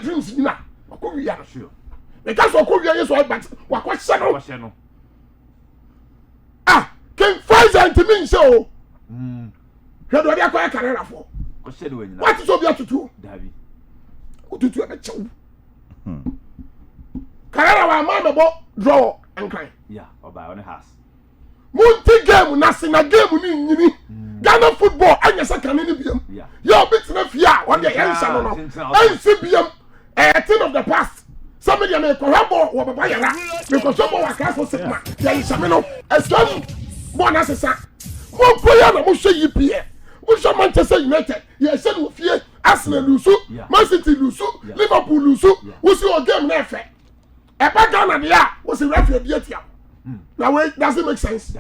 dreams na wako wi ya sure because wako wi ya so but wako hye no can find and to me so hwe do dia kwa karera fo ko hye do anyina what so bia tutu dabi ututu e be chew karera wa ma me bo draw and cry yeah oba on has Munti game na sina game ni nyini Ghana football anya saka ni biam ya bit na fia won dey answer no ansi biam thing of the past somebody am ko habo wo baba yara because so wa class for sigma ya answer me no esam bo na sesa mo player na mo hwe yipie mo hwe Manchester United ya se no fie Arsenal lusu Man City lusu Liverpool lusu wo si o game na efe e ba Ghana dia wo si referee bi atia. Now wait, does it make sense?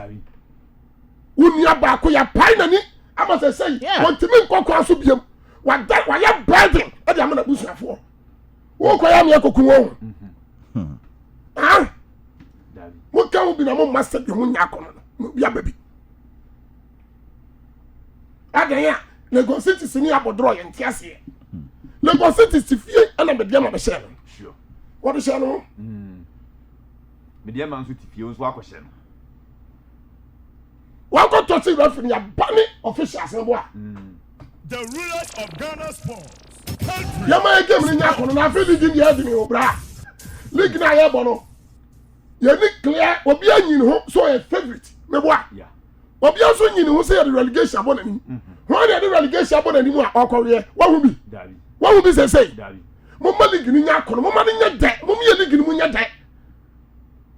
When you are back, we are pinning. I must say, want to make Coco Subium. What that, why you're biting? I'm going to bush for. Walk I am your cocoon. Ah, what can be no master? You won't your baby. Again, Lagos City is near Bodroy and Tiasia. Lagos City is few and I'm a game of a shadow. Sure. What is shadow? Media man so tifio so akwhye no wako to see referee ya bani officials no boa the rulers of Ghana sports ya ma game ni nyakono na afi league ni adi ni obra league na ye bono ye ni clear obi anyin ho so a favorite me boa yeah obi aso nyin ho say the relegation abona ni ho the relegation abona ni mu a okowe wa hu bi dabi wa hu bi say dabi mo ma league ni nyakono mo ma ni nya de mo mi league ni mu nya de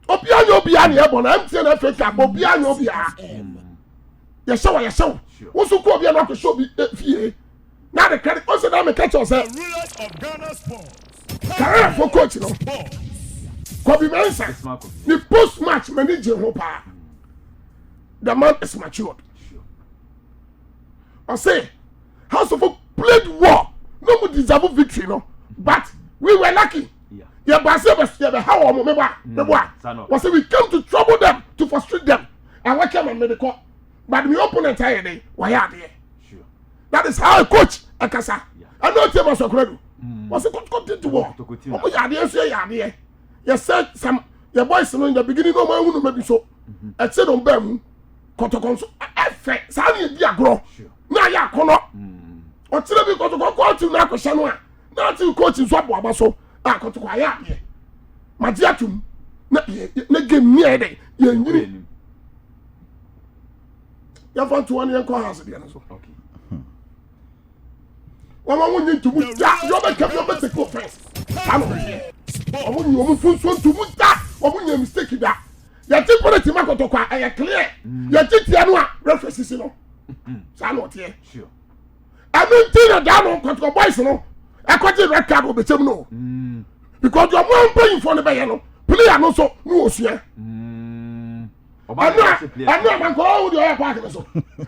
Obia na ebo na MTN Africa obia nya obia ya shaw wo so ko obia na ko show bi fie na the credit o say na me catch us rulers of Ghana sports career for coach no ko bi mensa the post match manager ho pa the man is matured I say House of played war no more deserve victory no but we were lucky. Yeah, but how was we came to trouble them, to frustrate them, and we came and made the call. But we open entire day, why are they? Sure. That is how a coach a casa. I know it was a credit. Was it continue to work? Oh, yeah, you said some your boys in the beginning of my own maybe so. I said on them, Cotoconso, effect, Sani Diagro. Now, ya corner. Or tell me, go to Nakoshanwa. Not to coach in Swap ah ko to kwaya ye magiatum na game near dey ye nyiri ya fa to one ye ko house dey na so okay wa won yin tumu da yo be keep yo be take offense am won yo mu funso tumu da wa won yin mistake da ya ti quality ma ko to kwa e clear ya ti tia no a reference si no sa no tie sure amintina da no ko to boys no akwaje red card obetem no because your man paying for the bay no player no so no osua I man go with your park so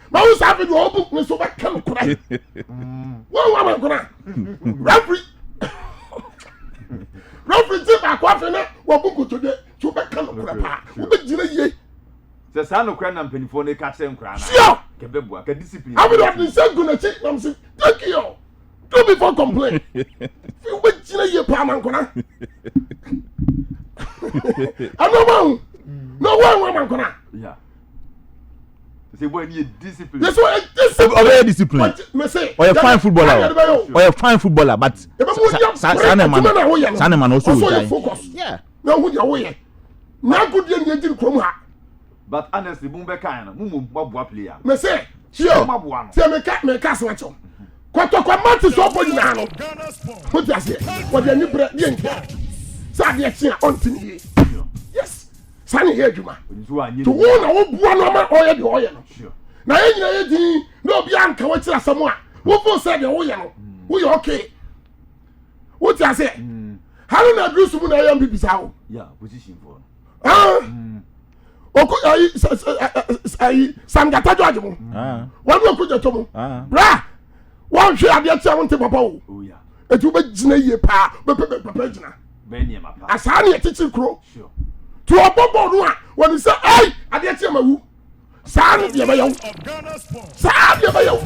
ma who sabi do obu me so back kan kura wo man kura referee ti ba kwa fe na wo buku to de to back kan kura pa wo be jira ye se sa no kura na mpanifo ne ka che nkura na ke bebua ka discipline I will have been saying gonna check nam say thank you do before complain you be jira ye pa man kura no one man kura yeah say boy need discipline yes what discipline discipline me say or a fine footballer or a fine footballer but Saneman also focus yeah now who you way na good dey dey dir krom ha but honestly bun be kan na mumu gbabua player me say sure say me ka so acho kwatokwa mati so body na no what you say what dey ni bre dey nka sa dey chia ontini yes sani ye adwuma to wo na wo bua no ma oye de oye no na ye nyina ye din na obi anka wo kira samu a wo fo say de wo ye no wo ye okay what you say how na do sumu na ye mbibi sa wo yeah position for oko ai samgata jojo mo wonu okujo to mo bra won hwe ade tia won te papa wo oh yeah etu be gina ye pa be gina be ni ma pa asani e titi kro sure to obobo no a woni say ai ade tia mawu sani de be yaw sani de be yaw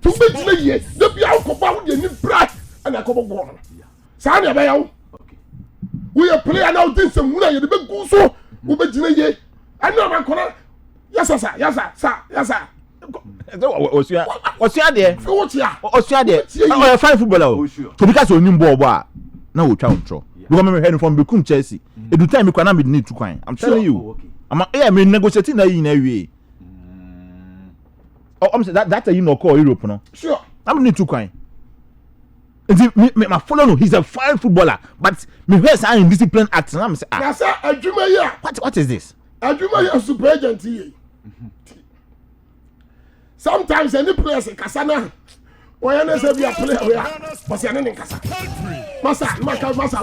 to be gina ye de bia ko ba wo de ni bra ana ko bo no Sanya Bayo. We are player now, this some Muna, you the big Guso, Ubejine. I know my corner. Yes, sir, yes, sir, yes, sir. What's your idea? What's your idea? Oh, a fine footballer. To because you knew Boba. Now we count. You remember heading from Becum Chelsea. At the time you cannot be need to cry. I'm telling you. I mean, negotiating in a way. Oh, I'm saying that's a you know call Europe, no? Sure. I'm need to cry. My follow he's a fine footballer, but me where's I in discipline acting. I'm saying, that's a Jumaya. What is this? A Jumaya super agent here. Sometimes any players in Kasana, or any say be a player we are, but you're not in Kasa. Massa,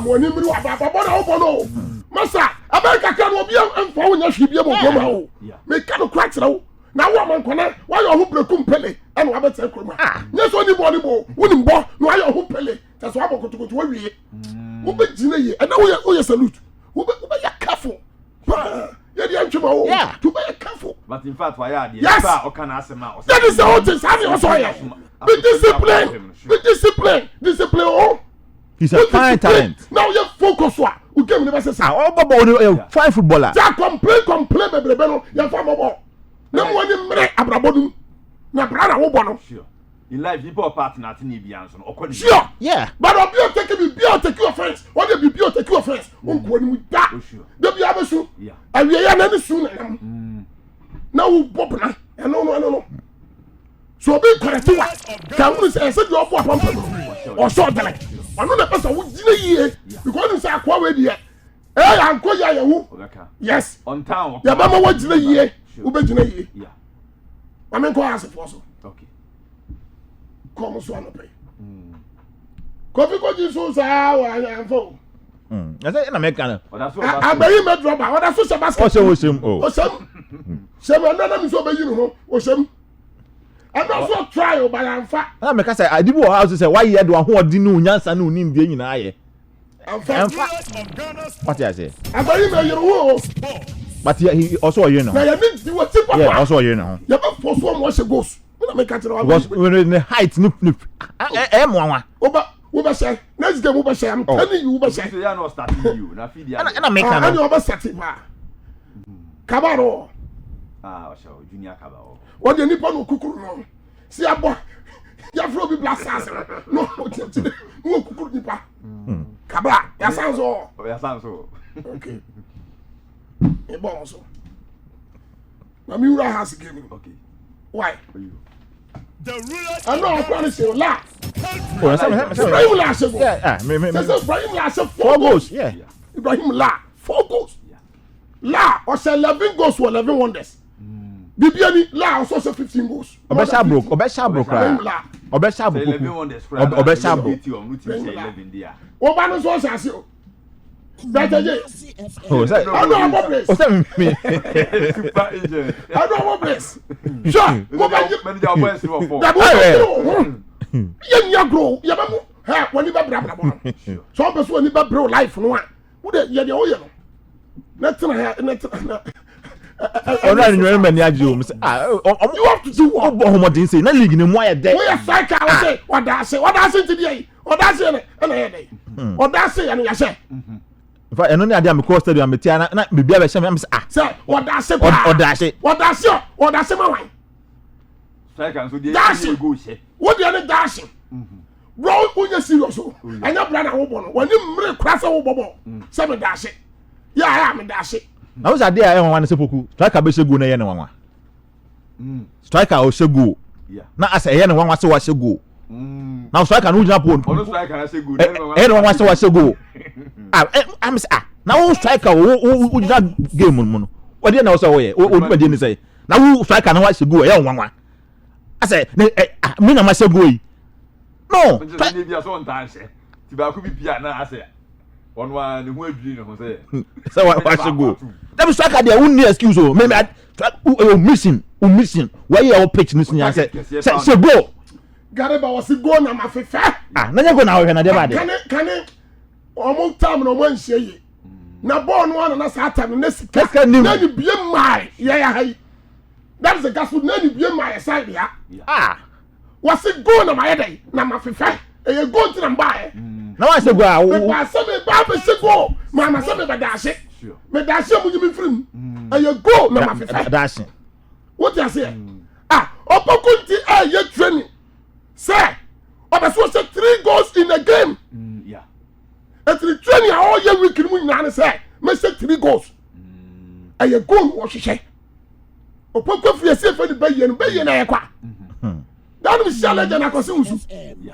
when you do about Massa, America can be and for when you be able to make kind of cracks now. Now, woman, why you who become Pele and Robert Selcoma? Yes, only body ball, winning ball, why you who Pele? That's why I'm going to go to worry. Who be Gina, and now we are salute. Who be careful. Yeah, to be careful. But in fact, why are the yes, or can I say mouse? That is the whole thing. Be discipline. Discipline. Oh, he's a fine talent. Now you focus. Who came never say, oh, fine footballer. Just complain, baby, Beno, your farmer ball. No one in Mre Abrabodum. Na brother who bono. Sure. In life, people are partner to Nibians or sure. Yeah. But I'll be taking your friends. What they be take your friends? Won't go with that. Sure. They'll be able to. Yeah. And we are not soon. Now we pop na. No. So be correct. Can we say you are pump or short like? I know the person who didn't hear because you say akwa we there. Eh, anko ya who? Yes. On town. Ya mama what didn't hear. Ubejina yeah. I mean, go ask for so. Okay. Come so no pay. Coffee go Jesus I am for. I say na make kana. I buy me drop. What that's so basket. O sem. Sem na mi so be you no. O sem. I don't so try by amfa. Na make say I dibo house say why here do ahoodi no nyansa no nim die nyina aye. Amfa. What you say? I buy me you wo. But he also you know. Yeah, also you know. You have for so much goes. Because when in the height nip. M1. Oba say next game oba say I'm telling you oba say. You are not starting you. Na feed you. And I make an. And you oba start ba. Kabaro. So junior kabaro. What the nipa no kukuru no. See abo. Ya fro bi blasters. No, no kukuru nipa. Kabra, ya sound so. Ya sound so. Okay. A bomb so. Namura has game. Okay. Why? The rulers. I know I promise you laugh. Ibrahim last goal. Yeah, Ibrahim last 4 goals. Yeah. Ibrahim la 4 goals. La or say 11 goals or 11 wonders. Bibiani la also say 15 goals. Obesha broke. Obesha broke. 11 wonders. Obesha broke. 11 there. Oba no so say better J. Oh, say I know about this. Oh, say me. Super agent. I know about this. Sure. Manager boys for. Ya grow. Ya ba mu. Ha, when you ba bra bono. So person when you ba bro life no a. Wo de ye de o ye no. Na tena na Ọ̀nà ìyẹn mẹ́ni ajé o. You have to do what? Ọ̀bọ̀ ọmọdé ṣe náà league ni mo ayẹ dẹ́. Wọ́n yẹ striker wọ́n ṣe wọ́n dá sí ti di yẹn wọ́n dá sí ẹ̀nà yẹ dẹ́ wọ́n dá sí ẹ̀nà yẹ ṣe. Nfa ẹnu ni adi àmì kọ́ stadium àmì tí a na bìbí abẹ ṣẹ́ mi àmì sẹ́ ah. Sẹ́ wọ́n dá sí paa wọ́n dá sí ma wáyé. Striker nso di ẹ̀ go ṣe. Wọ́n di ẹni dá sí. Bro wọ́n yẹ serious o. Ẹ̀yẹ bra na wọ́n bọ̀ no wọ́n ní mmiri kura sẹ́ wọ́n bọ̀ bọ̀ sẹ́ mi dá sí. Yẹ́ ayé mi dá sí. Na wo say dey a nwanwa ne sepoku striker be shego na ye ne nwanwa striker o shego na asa ye ne nwanwa se wa shego na striker no jina pon ono striker na shego e ne nwanwa se wa shego am say na wo striker wo jina game mu no wo dey na wo say wo ye o duma dey ni say na wo striker na wa shego ye nwanwa asa me na ma shego yi no ni bia so ntan hye ti ba ku bi bia na asa on one who adwiri no say say wa shego that be striker there won excuse o me missing why you pitch this nya say go Gareba was go na mafefa na nya go na wo hwe na dey ba dey kan omo time no mo nhye yi na ball no na sa time na sika na ni bie mai ya hai that is the gospel na ni bie mai side ya was go na my day na mafefa e go nti na mbae na wa se go a me ba se me ba be se go mama se me ba dash me dash mu nyimi frim aye go na ma fefa dash what you say opokunti ye training say obeso say 3 goals in a game yeah and the training all year week mu nyana say me say 3 goals aye go wo hwehwe opoku fi ese fa ni baye na ye kwa that is challenge na kwase usu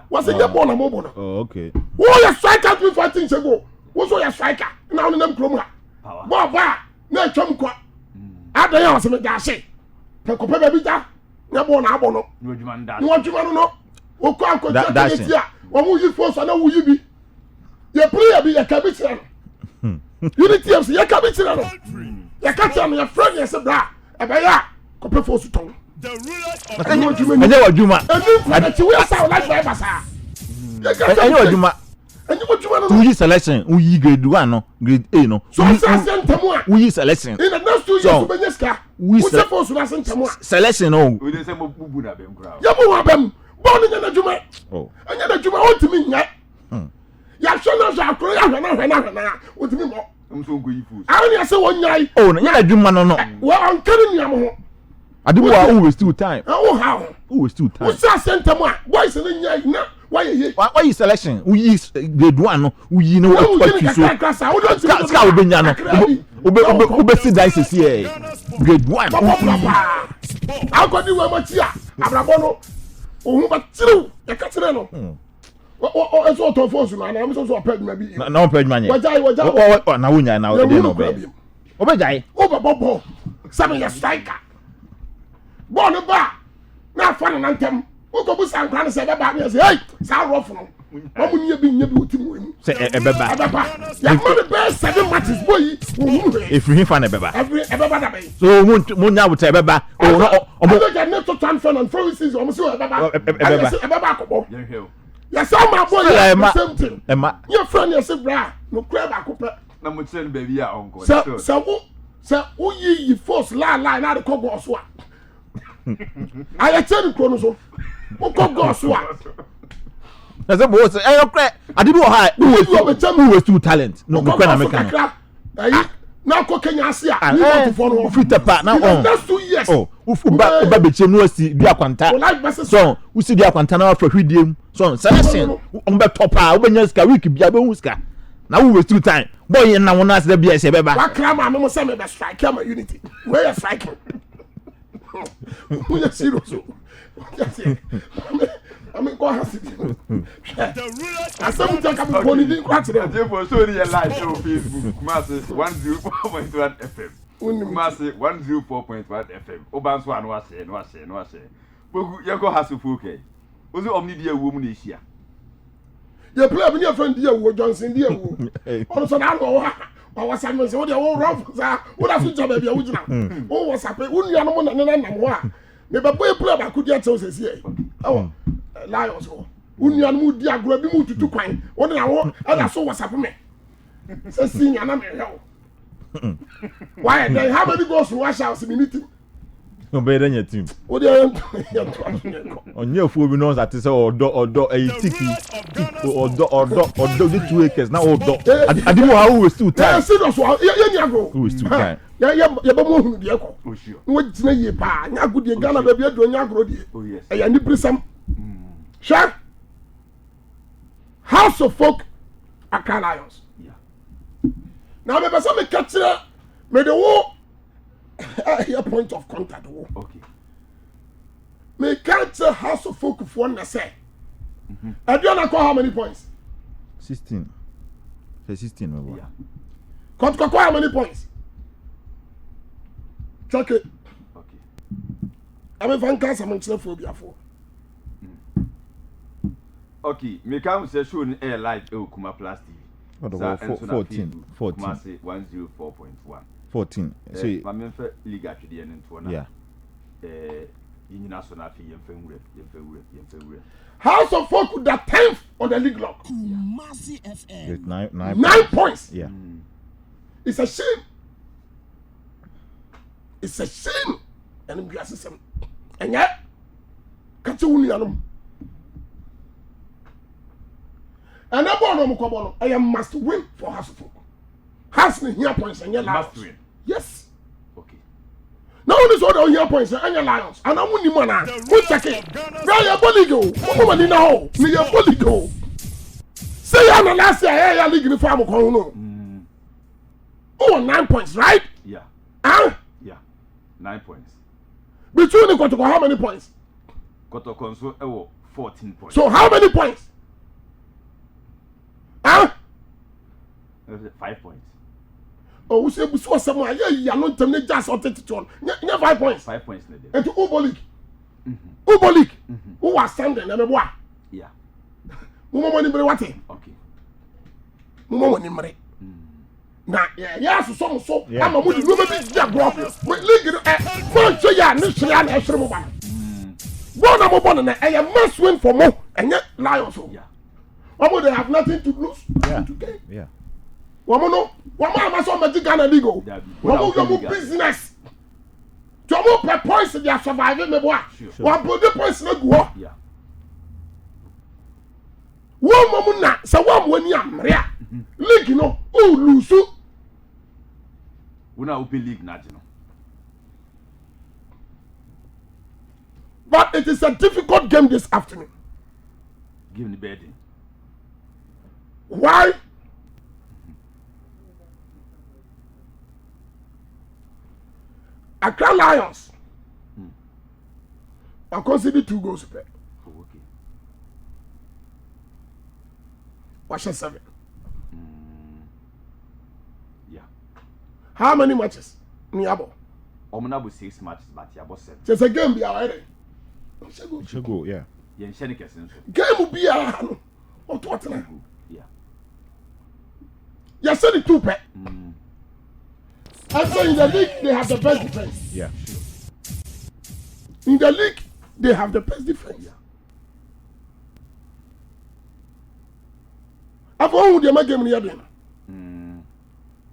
was a ball na mo ball oh okay wo ya striker 2 se go wo so ya striker na on nam krom ha ball ba na atwam kwa adan ya wase me dash te ko pe bi ta na ball na abo no no adwuma nda no adwuma no wo ko akọ ti a wo mu yi force na wo yi bi ye player bi ya ka bi tira no unity fc ya ka bi tira no ya ka tira no ya friend ya se bra e ba ya ko pe force ton The rulers of enye wadwuma and ti we sa like by basa enye wadwuma no we selection we grade 1 no grade A no so sentemu a we selection in the next 2 years we benyeska we say force na sentemu a selection no we dey say mo bubu na bem kra ya mo wa bem bon nya na dwuma oh anya na dwuma o timi nya ya shona za akro ya hwana o timi mo nso nko yi fu awon ya se won nyai oh nya na dwuma no wa on kari nya mo ho adibo a who waste time oh how who waste time we say sentemu a boys na nyai na why ye why you selection we grade 1 no we no what you so ska obenya no obe sit down say here grade 1 akodi we machi a abrabo no ohun ba tiru e ka tire no o eso to force na na so so peg ma bi na peg ma nye wajai na wonya na dey no be obejai o ba bobo sabe ya striker ball ba na fa na ntem o go bu sankra na se be ba na say hey sa rough no o mu nie bi otimu emu say ebeba ya mo the best 7 matches boy if you fan ebeba ebeba da be so mo nya wuta ebeba o no o mo ga net to transfer and for season o mo say ebeba akobo ya sa ma boy ya same thing your friend ya say bra no crab akope na mo tire baby a onko so wo yi force la na de kogo so a I tell you, so who can go so? As a boss, I don't adibo ha who was too talent. No, we can make now cooking Asia. You want to follow fit the part now. That's 2 years. Oh, uba be chemu si dia kwanta. So, we see dia kwanta na for hwidiem. So, selection on be top ah, we nya ska week bia be hu ska. Now we waste time. Boy na won as the bia se beba. Wa krama me mo say me be strike am unity. Where you striking? We are serious. I mean, go ahead. the rulers I said we talk about money didn't quite them. Therefore, so the live show Facebook, Kumasi 104.1 FM. Kumasi 104.1 FM. Obanso and was say. Bogu yako hasufuke. Ozu omni dia wo mu na ehia. You play with your friend dear Johnson dear. Also now I was saying so they all rough sir. What have you job be ujina? Oh was happy. Unu ya no na mo a. Me be boy play ba kudia tell say here. Oh. Lions ho. Unu ya no di agro bi mu tutu kwan. Won na wo and so was happy me. Say senior na me hell. Why then how many goals wash out in meeting? No be your team. What dey Onye fu obi no that say odo tiki odo the 2 acres now odo adibo how we still time serious ye nya go we still time ya ba mo hu de ko no gina ye pa nya go de Ghana ba bia do nya agro de ya ni brisam sha House of Folk Accra Lions now me person me catch me the wo your point of contact wo Okay. Me can't tell House of Folk for one say. I don't know how many points. 16 say 16 my boy Yeah. Cut how many points? Check it. Okay. I'm a fan cancer phobia for. Okay, me come say show in air live Kuma Plus TV. What about 14 Kumasi 104.1. 14 say my men for league atwede en nto na yeah yinina so na afi yemfewure House of Folk that 10th on the league lock. Kumasi FM. 9 points. yeah It's a shame. It's a shame. And I'm just saying. And yet, catch you And I born no kobono. I must win for Hasselhoff. Hasselhoff here points and your Must win. Yes. Okay. Now this order here points and your Lions. And I'm winning man. Who check it? Now your bully go. Woman in now. Me your bully go. Say I'm the last year. I league in the farm. Oh, 9 points, right? Yeah. Huh? Yeah. 9 points. Between the Kotoko, how many points? Kotoko so 14 points. So how many points? Huh? 5 points. Oh, we say we saw someone. Yeah, you are not telling just or 32. Yeah, 5 points. 5 points. And to Ubo League. Ubo League. Who was standing? And what? Yeah. Mumo money bre what? Okay. Mumo money bre. Na yeah so ama mo no be dia bro. League man so ya no hwere na hwere mo ba. Bona mo bona na I must win for more. And yet Lions. Yeah. They have nothing to lose. Yeah. To gain. Yeah. Woman, woman, so much Ghana legal. Woman, business. To more per points they are surviving. Me boy. One put the points na go. Yeah. One woman na so one when you am rea. League no, oh lose. We na open league na no. But it is a difficult game this afternoon. Give me the bedding. Why? Accra Lions. I consider 2 goals per. Oh, okay. Watch 7. Yeah. How many matches? Niabo. Omunabo 6 matches, but yeah, boss 7. Just a game be already. Should go, yeah. Yen sheni kesen so. Game will be a what now? Yeah. You said it 2 per. And so in the league they have the best defense. Yeah. In the league they have the best defense. Yeah. I've won the game in the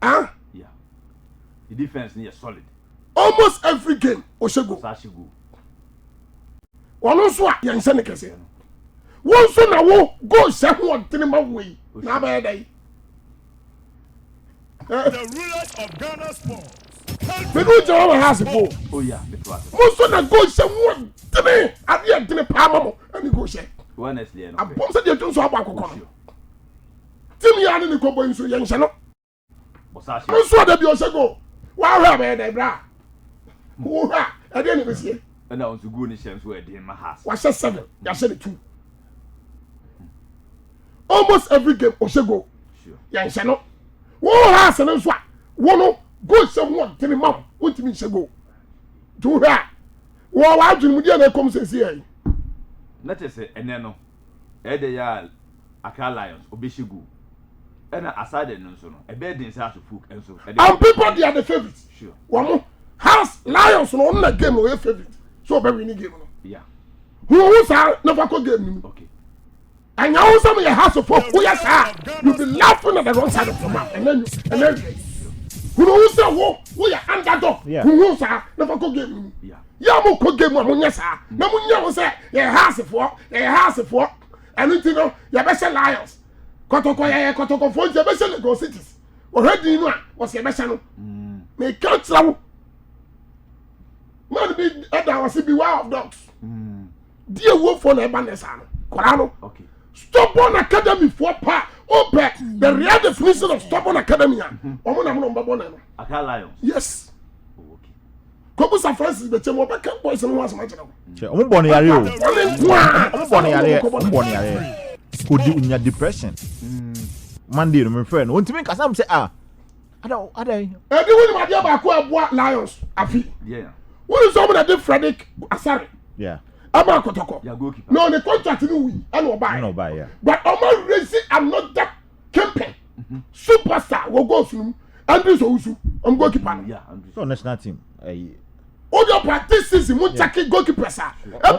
Huh? Yeah. The defense is solid. Almost every game Oshego. Sashigo. One also yan send kese. One so na wo go say who tinima way. Na ba dey. The rulers of Ghana sports. Me do job has go. Oh yeah, the class. Most so na go say who tini ade tini pa mamo and go say. Honestly, no. Abom say dey tun so aba kokon. Tim ya ni ko boy so yan hye no. Bosashi. Mo so da bi o say go. Wa hwa ba dey bra. Wo hwa ade ni be sie. And I want to go in the sense where they in my house. Was 7. You said 2. Almost every game Oshego. Sure. Yan hye no. Wo has and so one no go say one tini mam. What mean say go? Do her. Wo wa dwun mu dia na kom say say. Not just say eneno. E dey ya Accra Lions obeshigu. And aside no so no. E be dey say to fook and so. And people they are the favorites. Sure. One House Lions no na game no your favorite. So be winning game no. Yeah. Who say never go game no. Okay. And you also your house of folk who yes sir. You be laughing at the wrong side of your mouth and then who say who you underdog. Who say never go game no. Yeah. Ya mo ko game mo nya sa. Na mo nya wo say your house for anything no you be say Lions. Kotoko for you be say Lagos cities. Already no was your be say no. Me can't tell. Man be that was be wild of dogs. Dear wolf for the banesa. Korano. Okay. Stubborn Academy for pa. Open the real definition of stubborn academy. Accra Lions. Yes. Oh, okay. Kobu San Francis be chemo be camp boys no was match now. Omo born yare o. Omo born yare. Could you in your depression? Monday no me friend. Ontimi kasa am say ada. E di woni ma dia ba ko aboa Lions afi. Yeah. Who is someone that did Frederick? Sorry. Yeah. I'm Kotoko. Yeah, goalkeeper. No, the contract no we. I no buy. No buy, yeah. But I'm raising another campaign. Superstar will go through. Andrew Sousu. I'm goalkeeper. Yeah, Andrew. So national team. All your practices in Mutaki goalkeeper sir.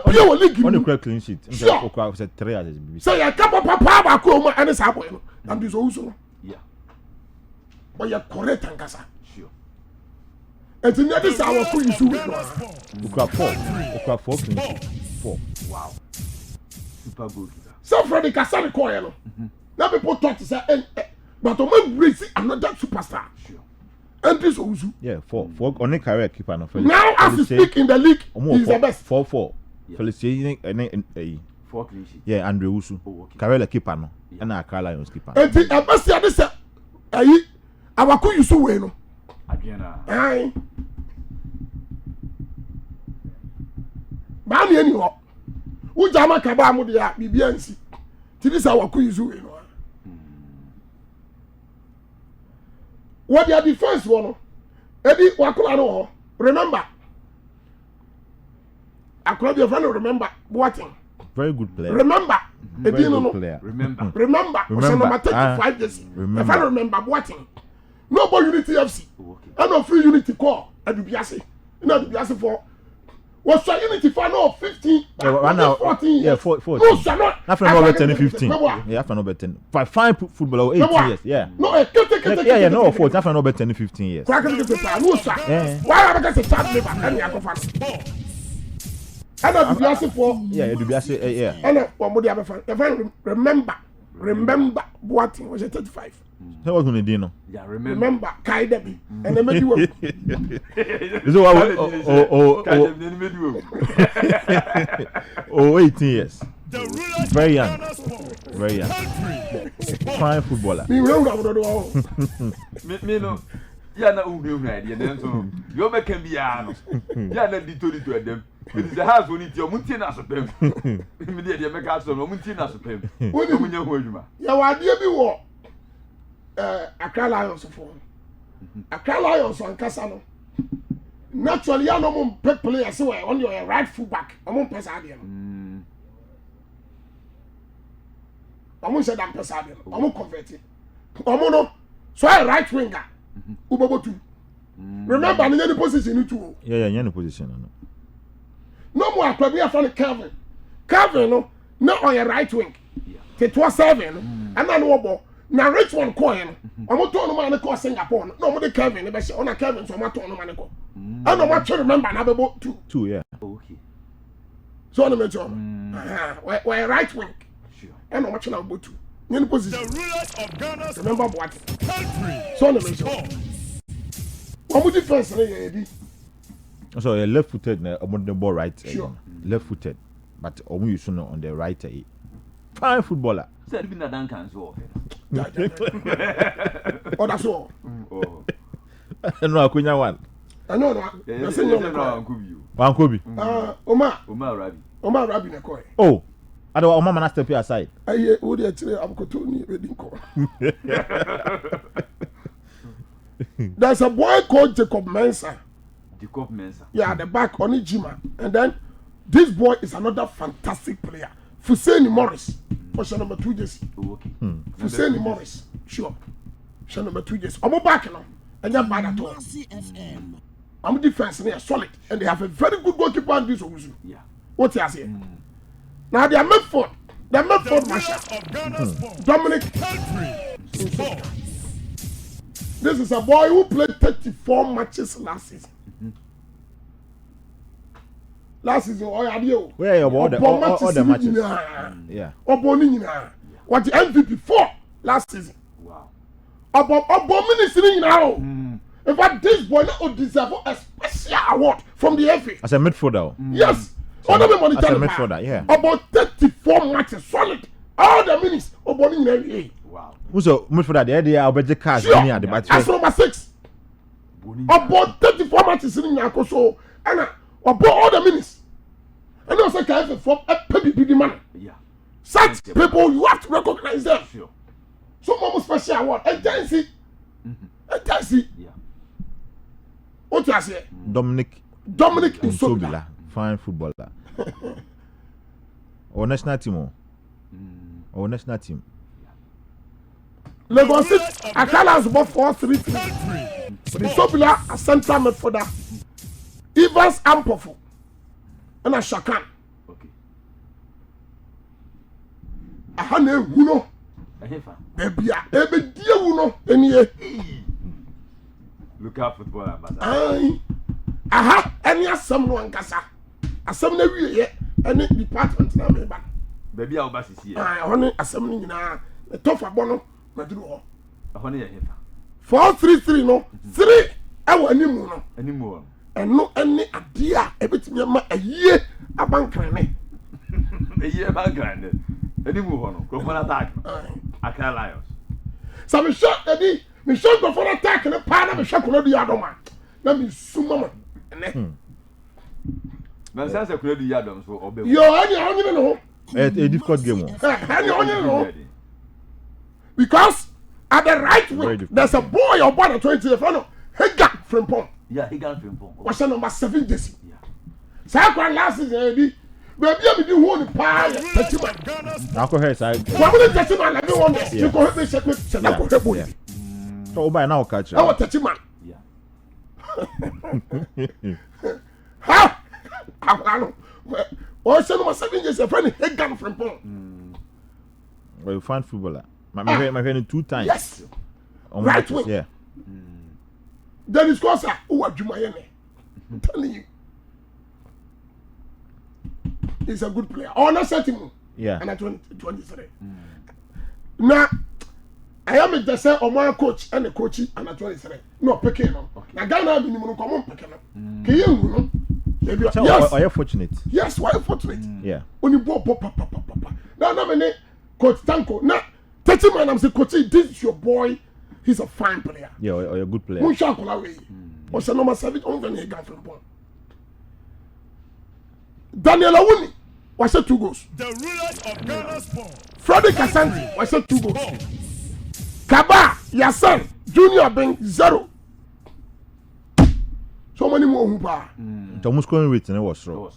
Pure league. On the clean sheet. Sure. Said 3 years. So you couple papa ba ko and say boy. Andrew Sousu. Yeah. But you correct and kasa. Sure. And to me this our full issue. Okra 4 clean sheet. 4. Wow. Super goalkeeper. So Frederick Asante call you. Now people talk to say, but Oman raise another superstar. Sure. And this Owusu. Yeah, four only career keeper no. Now as you speak in the league, he's the best. 4-4. Yeah. Felicity 4 clean sheets. yeah, Andre Owusu. Oh, okay. Career keeper no. Yeah. And Accra Lions keeper. And the best year this Awaku Yusu we no. Adriana. Aye. Ba ni eni ho. Wo jama ka ba mu de a bibia nsi. Ti this Awaku Yusu we no. What their defense one? Eddie Wakula no. Remember. Akura be friend remember Boateng. Very good player. Remember. Very Eddie no. good player. Remember. Remember. Number 35 years. If I remember Boateng. No boy Unity FC. Okay. And no free Unity core. Adubiase. No Adubiase for. Was so Unity for no 15. Right now, 14 yeah, years. 14. No, sir, not. After no 10 15. Yeah, after no 10. Fine footballer 18 years. Yeah. No, yeah, no 14. After no 10 15 years. No, sir. Yeah. Why am I going to start labor? And I go fast. And Adubiase for. Yeah, Adubiase yeah. And one more the remember Boateng was 35. He was going to do no. Yeah, remember. Kai Debi. And they made you work. So oh 18 years. The rulers Very of young. Ghana sport. Very young. Country. Fine footballer. Me no. Me no. Yeah, na uhu idea then so. You make can be ano. Yeah, na dito dem. It is the house we need your munti na so pem. Me dey make us so munti na so pem. Woni Munya ho adwuma. ya wadie bi wo Accra Lions for. Accra Lions on kasa no. Naturally ya no mo pick player say we on your right full back. Omo pesa ade no. Omo say dan pesa ade no. Omo convert it. Omo no. So a right winger. Ubobotu. Remember any position you too. Yeah, any position no. No more Akra from Calvin. Calvin no on your right wing. Te 7 and then no na rich one coin. I'm to no man call Singapore. No more the Calvin, the best on a Calvin so much on no man call. I know what you remember na be 2. Yeah. Okay. So no mention. Where right wing. Sure. And no much na about 2. Any position. The rulers of Ghana sport. Remember what? Country. So no mention. What would defense na So left-footed on the ball right. Sure. Left-footed. But Omu you know on the right. Fine footballer. Said be na dan kan so. Oh, that's all. Oh. No, Akunya one. I know that. Yeah, say no. One Kobe. Omar Rabi na koi. Oh, I don't want to step aside. Aye, wo dey chire abukoto ni wedding call. There's a boy called Jacob Mensah. Jacob Mensah. Yeah, at the back on Ijima. And then this boy is another fantastic player. Fuseni Morris. For share number 2 jersey. Okay. Fuseni Morris. Sure. Share number 2 jersey. I'm back now. And you're bad at all. I'm defense they are solid. And they have a very good goalkeeper and this Owusu. Yeah. What you say? Now they are Medford. They are The Medford rulers Marshall. of Ghana sport. Dominic. Country. Sport. This is a boy who played 34 matches last season. Last season, Where are all the matches? Yeah. What the MVP 4 last season? Wow. About ministry now. In fact, this boy now deserve a special award from the FA. As a midfielder. Yes. As a midfielder, yeah. About 34 matches solid. All the minutes. Wow. Who's a midfielder? The idea of the cars. That's number 6. About 34 matches in Yakoso. And about all the minutes. And also can from a baby man. Yeah. Such people you have to recognize them. Sure. Some more special award. Agency. Yeah. What you say? Dominic Nsobila. Fine footballer. Or national team. Or national team. Lagos State, Akala has about 4-3-3. Nsobila, Asante midfielder. Evans Ampofo. And a Shakan. Okay. Ahane Wuno. Ebia. Ebe die Wuno. Eniye. Look out football ambassador. Aye. Aha. Eni asem no ankasa. Asem na wiye. Eni department na meba. Baby a obasisi. Aye. Oni asem ni nyina. the tough abono maduru ho ahone ye hefa 4-3-3 no 3 awo animu no animu eno ene ade a ebetimi ma ayie abankran ne ayie abankran animu ho no crofona attack Accra Lions so me shot edi me shot crofona attack ne pa na me hwe kono di adoma na me suma mo ene na sense kono di adom so obe yo onye no a difficult game onye no because at the right wing there's a boy or boy 20 years old Hagan Frimpong yeah Hagan Frimpong was number 7 jersey yeah say kwa last season edi baby am di ho ni pa Techiman na ko head side wa mo Techiman na be won this you go help me check me say na ko help boy so o buy now catch I want Techiman yeah ha akwano o say number 7 jersey friend Hagan Frimpong well you find footballer my friend 2 times yes on right wing yeah Dennis Kosa who adwuma ye ne I'm telling you he's a good player or not set him yeah and at 23 now I am just say omo coach and the coach and at 23 no picking no na Ghana be ni mo ko mo picking no ke ye hu no yes are you fortunate yes why fortunate yeah oni bo papa now me ne coach Tanko na 30 man I'm say coach this is your boy he's a fine player yeah or a good player who shall call away o say number 7 on the Hagan Frimpong Daniel Awuni was 2 goals The rulers of Ghana sport. Frederick Asante was 2 goals Kaba Yasan Junior Ben 0 so many more who pa the almost scoring rate no was so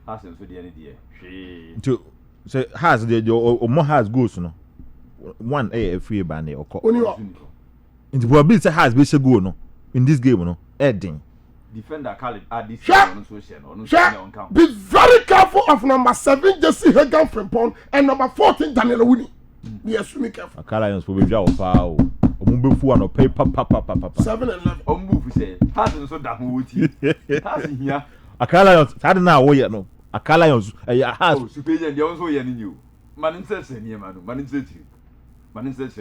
hasen so de ne hwe to say has the more has goals no one a free ban or only in the probability has be a goal no in this game no heading defender Khalid this on social on count be very careful of number 7 Jesse Hagan Frimpong and number 14 Daniel Awuni be extremely careful Accra Lions for be jaw pa o ombefu an pay papa 7-11 ombu fi say hasen so da ho wuti hasen hia Accra Lions sad na wo ye no Accra Lions has super agent dey also ye ni o man nse ni ma no man nse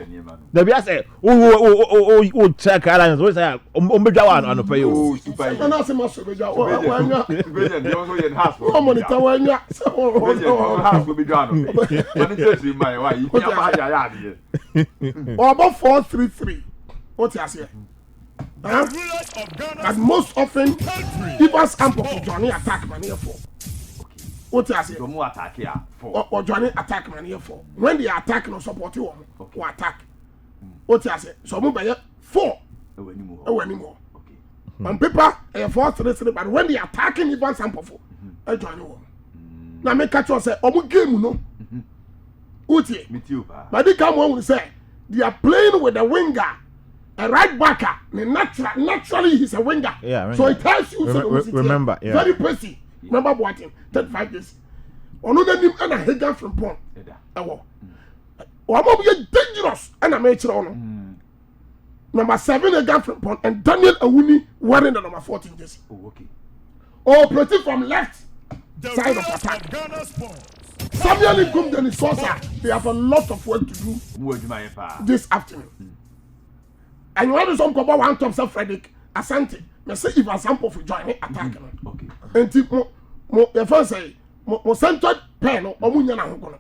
ni ma no there be say o check Accra Lions we say ombedwa an pay o super agent na say maso beja wa nya super agent dey also ye house o monitor wa nya house go be done man nse ma wa yi ya ba ya de about 4-3-3 what you say The rulers of Ghana and most often give us ample for Johnny attack man here for what you say so mo attack here for or Johnny attack man here for when they attack no support you or attack what you say so mo be 4 anymore okay on paper 4-3-3 but when they attacking even sample for Johnny one na make catch us say omo game no utie but they come on say they are playing with the winger a right backer naturally he's a winger yeah, so it tells you remember yeah. very busy remember what him 35 years ono na nim ana Hagan Frimpong ewo omo be dangerous ana me kire ono number 7 Hagan Frimpong and Daniel Awuni wearing the number 14 jersey okay operating from left The side of rulers attack of Ghana sport. Samuel Ngum Dennis Sosa they have a lot of work to do mo adwuma ye pa this afternoon and you want to some cover one top self Frederick Asante me say if Asante for join attack okay and mo your first say mo centered pen no omo nya na ho kono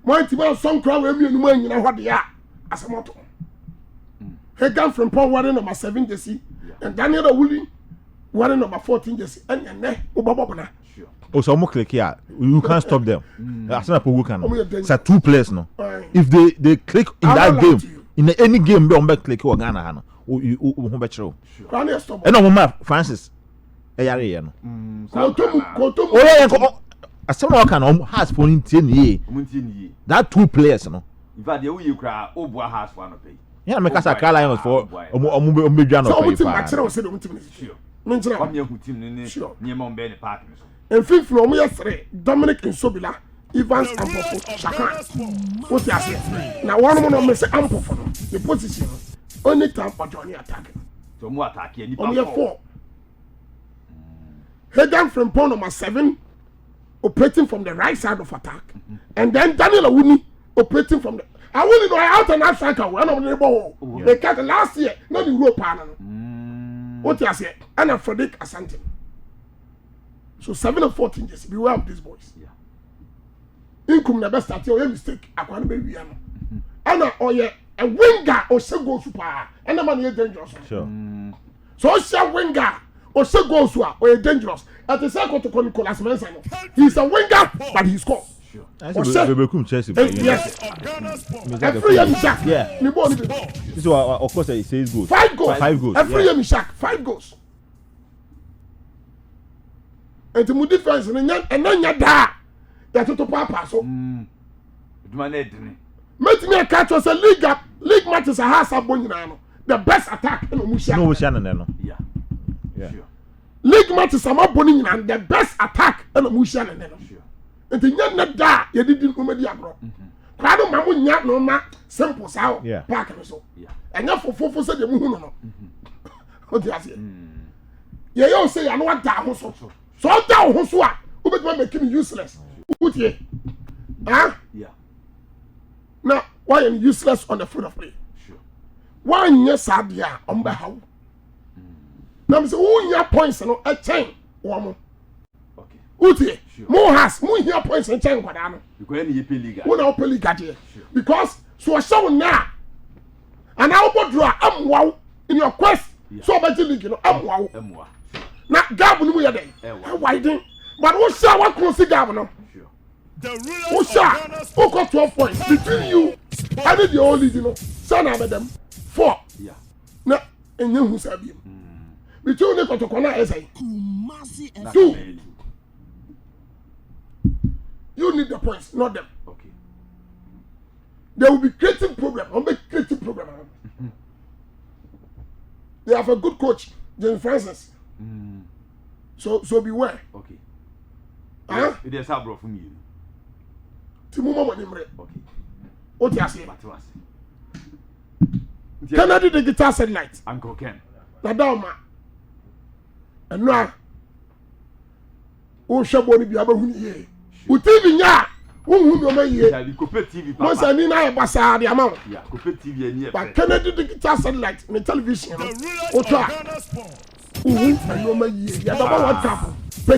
mo antiba some crowd we mienu mo anyina ho de ya asemoto Hagan Frimpong wearing number 7 jersey and Daniel Awuni wearing number 14 jersey and obabobona sure oh so mo click here you can't stop them Arsenal people can say 2 players no if they click in that game in any game be on back click or Ghana no ho be chiro e no mo Francis e yare ye no kotomu oh yeah Arsenal can has for tie that 2 players no in fact dey we kra obua house one pay yeah make us Accra Lions for ombedwa no pay pa sure menjira come here who team ni ma on be the park so en fifth no mo yesre Dominic Nsobila Evans Ampofo Shaka what you say na one mo no me say Ampofo no the position only time for Johnny attack so mo attack any on your 4 Hagan Frimpong number 7 operating from the right side of attack, and then Daniel Awuni operating from the. Awuni no out and out striker. One of the ball. They cut last year. Not the Europe panel. What you say? And Frederick Asante. So 7 and 14 years. Beware of these boys. Income never start your mistake. I can't be we are. And a winger or say go super. And a man is dangerous. Sure. So say winger or say go super or dangerous. At the second to call Nicolas Mensah. He's a winger, but he scores. Chelsea. Yes. Every year Mishak. Yeah. This is of course it says goals. 5 goals. 5 goals. Every year Mishak 5 goals. And the mood difference and then you da. That to papa so. Met me a catch was a league matches a house of Bonino. The best attack in Musha. No Musha no. Yeah. League matches are more Bonino and the best attack in Musha and then. And the young da you didn't comedy abroad. Crowd mamu nya no ma simple sao park and so. And ya for said the moon no. What do you say? You say I know what da so. So down who so who be make him useless. What ye? Huh? Yeah. Now, why am useless on the field of play? Sure. Why yes adia on the how? Now me say who your points no a chain woman. Okay. Uti more has more here points and chain kwadano. Because any pay league. Who now pay league here? Because so show now. And I will draw am wow in your quest. So about the league you know am wow. Now gab no we dey. Why then? But who say what close gab no? The Who rulers say of Ghana's who got 12 points between you and the only you know. Son of them 4. Yeah. Now and you who say between the Kotokona essay. 2. You need the points, not them. Okay. They will be creating program. On make creative program. They have a good coach, James Francis. So beware. Okay. Huh? It is a bro from you. Timuma Manimre. Okay. What you say? What was Kennedy the guitar satellite. Uncle Ken. Nadama. And now, oh, Shaboni Biaba, ye. Utivi nya, who no may ye. TV. Once I mean, I have Bassa the amount. Yeah, TV and But Kennedy the guitar satellite in the television. The rulers Oh, of try. Ghana's sports. Who no may ye. Yadaba what couple.